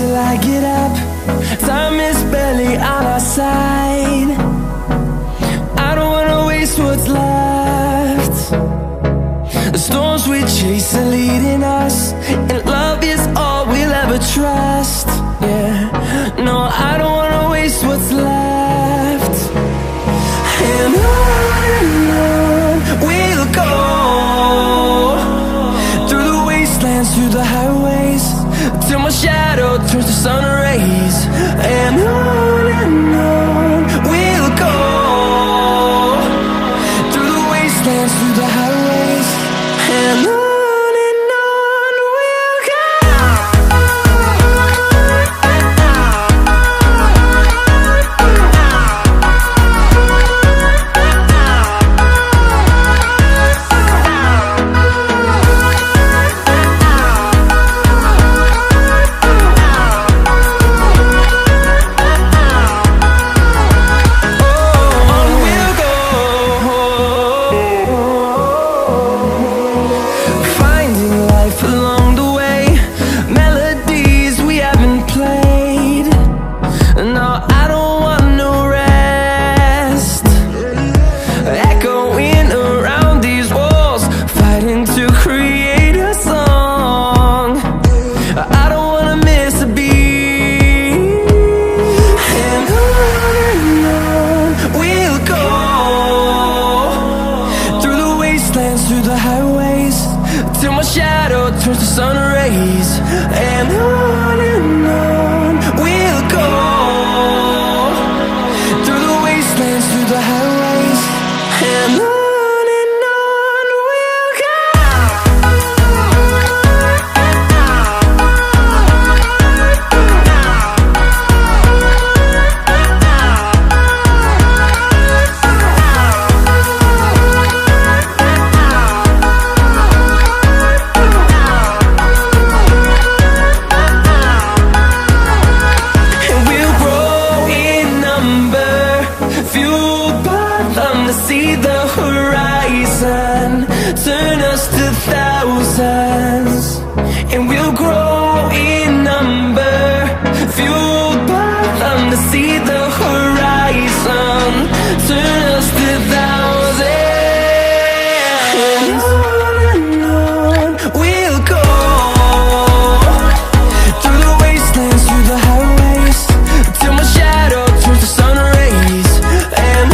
till I get up. Time is barely on our side. I don't wanna waste what's left. The storms we chase are leading us, and love is all we'll ever trust. Yeah, no, I don't wanna waste what's left. And on we'll go, through the wastelands, through the highways, till my shadow turns to sun rays. And on we'll go, through the wastelands, through the highways, and on we'll go. Through the highways, till my shadow turns to sun rays. And on we'll go, through the wastelands, through the highways, and on we'll go. See the horizon turn us to thousands, and we'll grow in number, fueled by them. To see the horizon turn us to thousands, and on we'll go, through the wastelands, through the highways, till my shadow turns to sun rays. And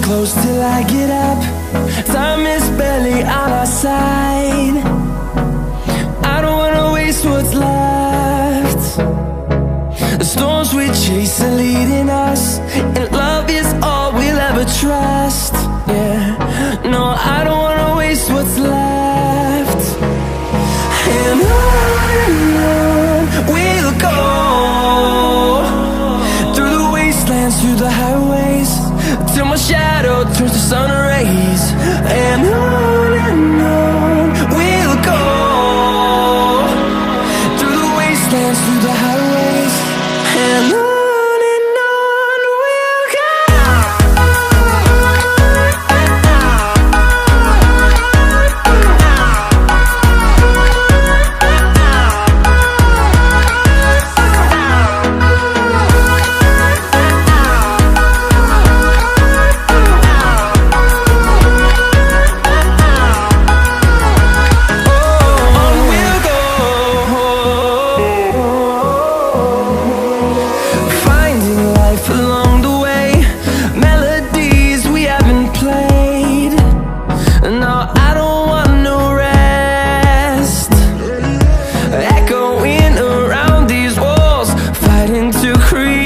close till I get up. Time is barely on our side. I don't wanna waste what's left. The storms we chase are leading us, and love is all we'll ever trust. Yeah, no, I don't wanna waste what's left. And on we'll go, through the wastelands, through the highways, till my shadow turns to sun rays. And on we'll go, through the wastelands, through the highways, and on. To create